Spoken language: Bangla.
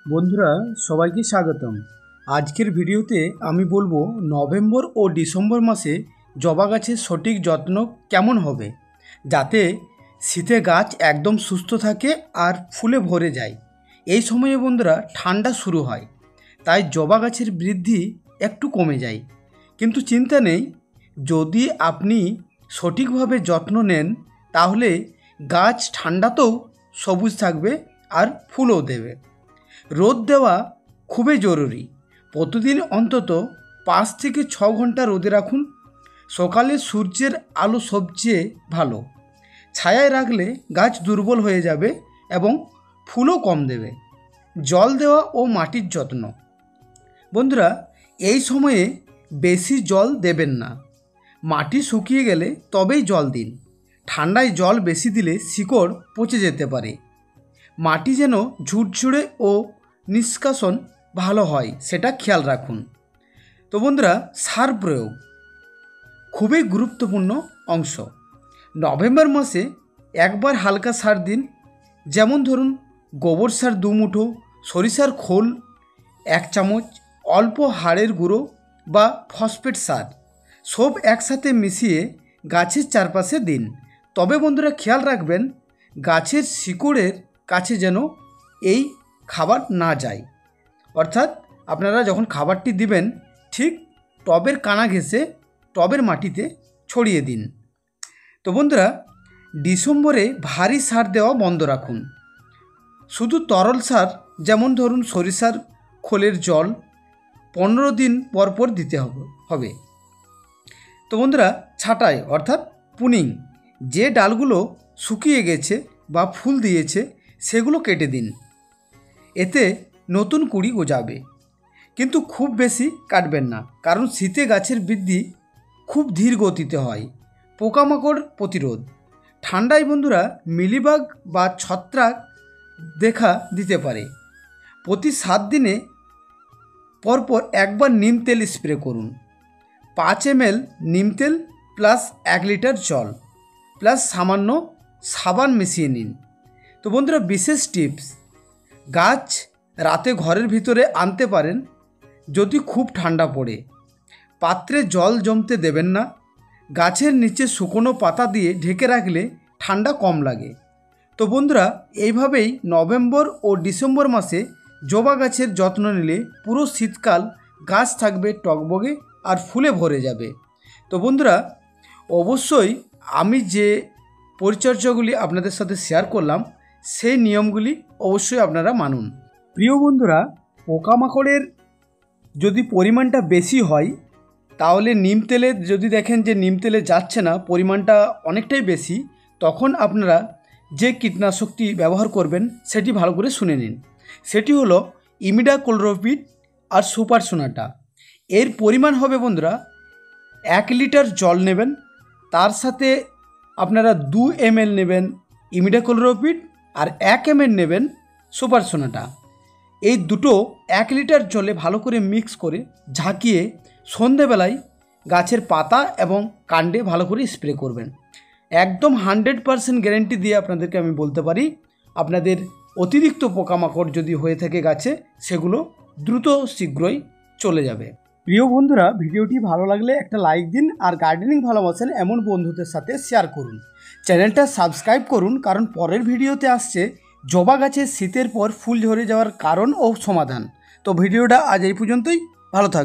বন্ধুরা সবাইকে স্বাগতম। আজকের ভিডিওতে আমি বলবো নভেম্বর ও ডিসেম্বর মাসে জবা গাছের সঠিক যত্ন কেমন হবে, যাতে শীতে গাছ একদম সুস্থ থাকে আর ফুলে ভরে যায়। এই সময়ে বন্ধুরা ঠান্ডা শুরু হয়, তাই জবা গাছের বৃদ্ধি একটু কমে যায়। কিন্তু চিন্তা নেই, যদি আপনি সঠিকভাবে যত্ন নেন তাহলে গাছ ঠান্ডাতেও সবুজ থাকবে আর ফুলও দেবে। রোদ দেওয়া খুবই জরুরি। প্রতিদিন অন্তত 5 থেকে 6 ঘন্টা রোদে রাখুন। সকালে সূর্যের আলো সবচেয়ে ভালো। ছায়ায় রাখলে গাছ দুর্বল হয়ে যাবে এবং ফুলও কম দেবে। জল দেওয়া ও মাটির যত্ন। বন্ধুরা, এই সময়ে বেশি জল দেবেন না। মাটি শুকিয়ে গেলে তবেই জল দিন। ঠান্ডায় জল বেশি দিলে শিকড় পচে যেতে পারে। মাটি যেন ঝুরঝুরে ও নিষ্কাশন ভালো হয় সেটা খেয়াল রাখুন। তো বন্ধুরা, সার প্রয়োগ খুবই গুরুত্বপূর্ণ অংশ। নভেম্বর মাসে একবার হালকা সার দিন, যেমন ধরুন গোবর সার 2 মুঠো, সরিষার খোল 1 চামচ, অল্প হাড়ের গুঁড়ো বা ফসফেট সার সব একসাথে মিশিয়ে গাছের চারপাশে দিন। তবে বন্ধুরা খেয়াল রাখবেন, গাছের শিকড়ের কাছে যেন এই খাবার না যায়। অর্থাৎ আপনারা যখন খাবারটি দিবেন ঠিক টবের কানা ঘেঁষে টবের মাটিতে ছড়িয়ে দিন। তো বন্ধুরা, ডিসেম্বরে ভারী সার দেওয়া বন্ধ রাখুন। শুধু তরল সার, যেমন ধরুন সরিষার খোলের জল 15 দিন পর পর দিতে হবে। তো বন্ধুরা, ছাঁটাই অর্থাৎ পুনিং, যে ডালগুলো শুকিয়ে গেছে বা ফুল দিয়েছে সেগুলো কেটে দিন। এতে নতুন কুঁড়ি গজাবে, কিন্তু খুব বেশি কাটবেন না, কারণ শীতে গাছের বৃদ্ধি খুব ধীর গতিতে হয়। পোকামাকড় প্রতিরোধ। ঠান্ডায় বন্ধুরা মিলিবাগ বা ছত্রাক দেখা দিতে পারে। প্রতি 7 দিনে পরপর একবার নিম তেল স্প্রে করুন। 5 ml নিম তেল প্লাস 1 লিটার জল প্লাস সামান্য সাবান মিশিয়ে নিন। তো বন্ধুরা, বিশেষ টিপস, গাছ রাতে ঘরের ভিতরে আনতে পারেন যদি খুব ঠান্ডা পড়ে। পাত্রে জল জমতে দেবেন না। গাছের নিচে শুকনো পাতা দিয়ে ঢেকে রাখলে ঠান্ডা কম লাগে। তো বন্ধুরা, এইভাবেই নভেম্বর ও ডিসেম্বর মাসে জবা গাছের যত্ন নিলে পুরো শীতকাল গাছ থাকবে টগবগে আর ফুলে ভরে যাবে। তো বন্ধুরা, অবশ্যই আমি যে পরিচর্যাগুলি আপনাদের সাথে শেয়ার করলাম সেই নিয়মগুলি অবশ্যই আপনারা মানুন। প্রিয় বন্ধুরা, পোকামাকড়ের যদি পরিমাণটা বেশি হয় তাহলে নিম তেলে, যদি দেখেন যে নিম তেলে যাচ্ছে না, পরিমাণটা অনেকটাই বেশি, তখন আপনারা যে কীটনাশকটি ব্যবহার করবেন সেটি ভালো করে শুনে নিন। সেটি হলো ইমিডাক্লোপিড আর সুপার সোনাটা। এর পরিমাণ হবে বন্ধুরা 1 লিটার জল নেবেন, তার সাথে আপনারা 2 ml নেবেন ইমিডাক্লোপিড আর 1 ml নেবেন সুপার সোনাটা। এই দুটো 1 লিটার জলে ভালো করে মিক্স করে ঝাঁকিয়ে সন্ধেবেলায় গাছের পাতা এবং কাণ্ডে ভালো করে স্প্রে করবেন। একদম 100% গ্যারেন্টি দিয়ে আপনাদেরকে আমি বলতে পারি, আপনাদের অতিরিক্ত পোকামাকড় যদি হয়ে থাকে গাছে, সেগুলো দ্রুত শীঘ্রই চলে যাবে। প্রিয় বন্ধুরা, ভিডিওটি ভালো লাগলে একটা লাইক দিন আর গার্ডেনিং ভালোবাসেন এমন বন্ধুদের সাথে শেয়ার করুন। চ্যানেলটা সাবস্ক্রাইব করুন, কারণ পরের ভিডিওতে আসছে জবা গাছের শীতের পর ফুল ঝরে যাওয়ার কারণ ও সমাধান। তো ভিডিওটা আজ এই পর্যন্তই। ভালো থাকবেন।